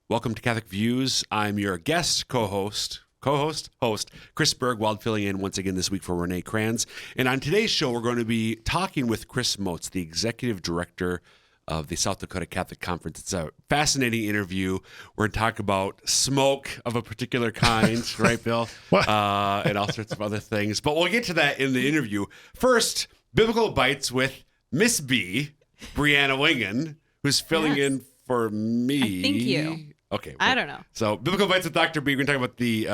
Welcome to Catholic Views. I'm your guest host, Chris Bergwald, filling in once again this week for Renee Kranz. And on today's show, we're going to be talking with Chris Moats, the executive director of the South Dakota Catholic Conference. It's a fascinating interview. We're going to talk about smoke of a particular kind, right, Bill? And all sorts of other things. But we'll get to that in the interview. First, Biblical Bites with Miss B, Brianna Wingen, who's filling in for me. Thank you. Okay. I don't know. So, Biblical Bites with Dr. B. We're going to talk about the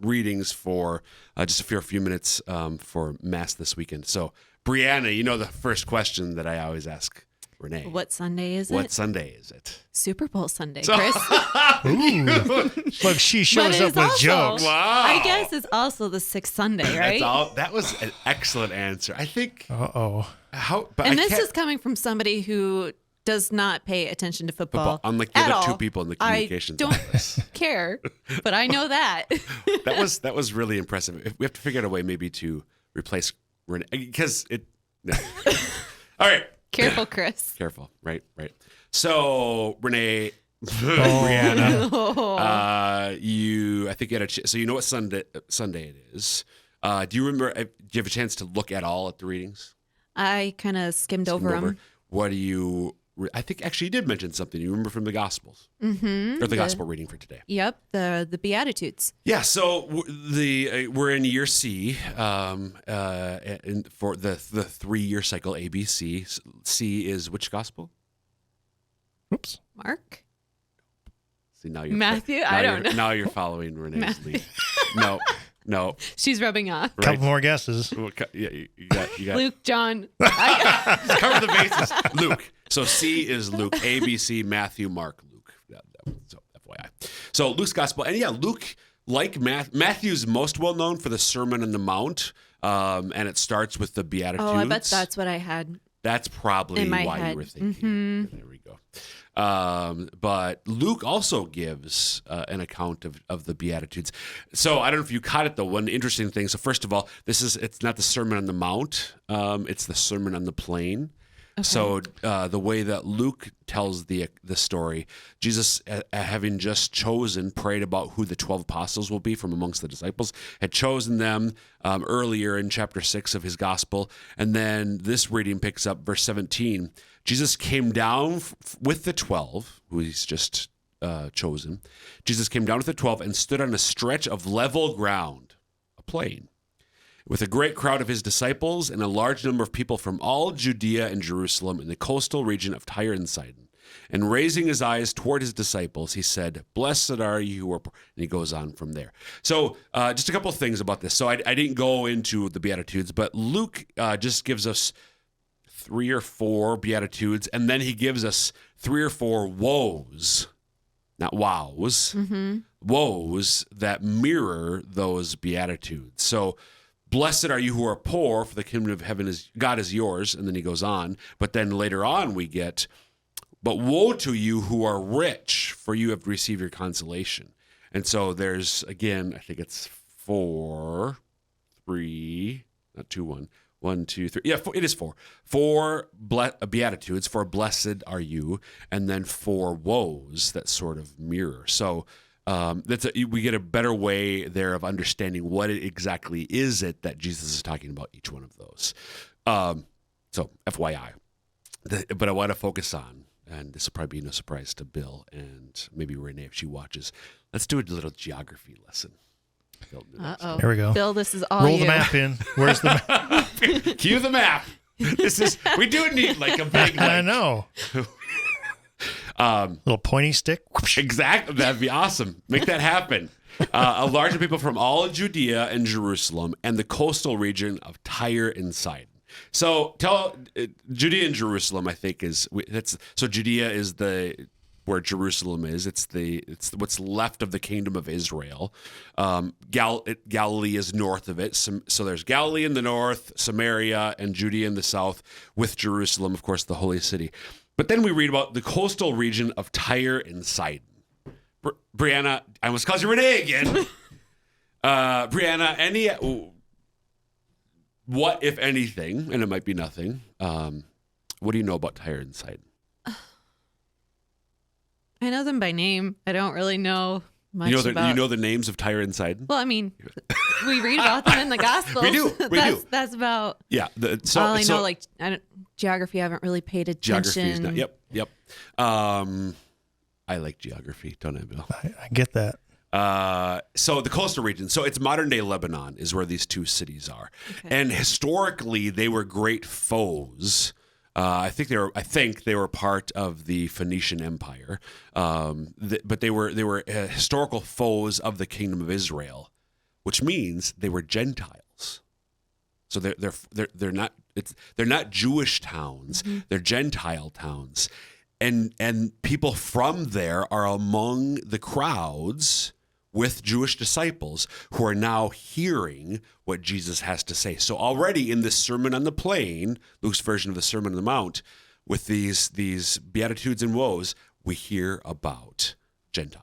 readings for just a few minutes for Mass this weekend. So, Brianna, you know the first question that I always ask Renee. What Sunday is it? What Sunday is it? Super Bowl Sunday, Chris. Look, she shows up with jokes. Wow. I guess it's also the sixth Sunday, right? That was an excellent answer. I think. Uh-oh. And this is coming from somebody who does not pay attention to football. Unlike the other two people in the communications office. I don't care, but I know that. That was really impressive. We have to figure out a way maybe to replace Renee because it. No. All right. Careful, Chris. Careful. Right. So Renee, Brianna, I think you had so you know what Sunday it is. Do you remember? Do you have a chance to look at all at the readings? I kind of skimmed over them. What do you? I think actually you did mention something. You remember from the Gospels, or the Gospel reading for today? Yep, the Beatitudes. Yeah. So we're in year C, for the 3-year cycle ABC. C is which Gospel? Oops. Mark. See now you're Matthew. I don't know. Now you're following Renee's lead. No. She's rubbing off. Right. Couple more guesses. Yeah, you got Luke, John. Just cover the bases. Luke. So C is Luke. A, B, C, Matthew, Mark, Luke. So FYI. So Luke's Gospel. And yeah, Luke, like Matthew's most well known for the Sermon on the Mount. And it starts with the Beatitudes. Oh, I bet that's what I had. That's probably in my why head. you were thinking. There we go. But Luke also gives an account of the Beatitudes. So I don't know if you caught it, though. One interesting thing. So first of all, it's not the Sermon on the Mount. It's the Sermon on the Plain. Okay. So the way that Luke tells the story, Jesus, having just prayed about who the 12 apostles will be from amongst the disciples, had chosen them earlier in chapter 6 of his gospel. And then this reading picks up verse 17. Jesus came down with the 12, who he's just chosen. Jesus came down with the 12 and stood on a stretch of level ground, a plain, with a great crowd of his disciples and a large number of people from all Judea and Jerusalem in the coastal region of Tyre and Sidon. And raising his eyes toward his disciples, he said, "Blessed are you who are poor." And he goes on from there. So just a couple of things about this. So I didn't go into the Beatitudes, but Luke just gives us 3 or 4 Beatitudes, and then he gives us 3 or 4 woes, not wows, woes that mirror those Beatitudes. So blessed are you who are poor, for the kingdom of heaven God is yours. And then he goes on. But then later on we get, but woe to you who are rich, for you have received your consolation. And so there's, again, I think it's 4, 3, not 2, 1. 1, 2, 3. Yeah, it is 4. 4 Beatitudes, for blessed are you, and then 4 woes that sort of mirror. So we get a better way there of understanding what it exactly is it that Jesus is talking about each one of those. So FYI. But I want to focus on, and this will probably be no surprise to Bill and maybe Renee if she watches, let's do a little geography lesson. Uh-oh. There we go. Bill, this is all Roll you. the map in. Where's the map? Cue the map. We do need like a big. I know. Little pointy stick. Exactly. That'd be awesome. Make that happen. A large number of people from all Judea and Jerusalem and the coastal region of Tyre and Sidon. So Judea and Jerusalem, I think so Judea is where Jerusalem is. It's what's left of the kingdom of Israel. Galilee is north of it. So there's Galilee in the north, Samaria, and Judea in the south, with Jerusalem, of course, the holy city. But then we read about the coastal region of Tyre and Sidon. Brianna, I almost called you Renee again. Brianna, what, if anything, and it might be nothing, what do you know about Tyre and Sidon? I know them by name. I don't really know much about. You know the names of Tyre and Sidon? Well, I mean, we read about them in the Gospels. We do. That's about Yeah. all I know. Like geography, I haven't really paid attention. Geography is not. Yep. I like geography, don't I, Bill? I get that. So the coastal region, so it's modern day Lebanon is where these two cities are. Okay. And historically they were great foes. I think they were part of the Phoenician Empire. But they were historical foes of the kingdom of Israel, which means they were Gentiles. So they're not Jewish towns, they're Gentile towns. And people from there are among the crowds with Jewish disciples who are now hearing what Jesus has to say. So already in this Sermon on the Plain, Luke's version of the Sermon on the Mount, with these Beatitudes and Woes, we hear about Gentiles.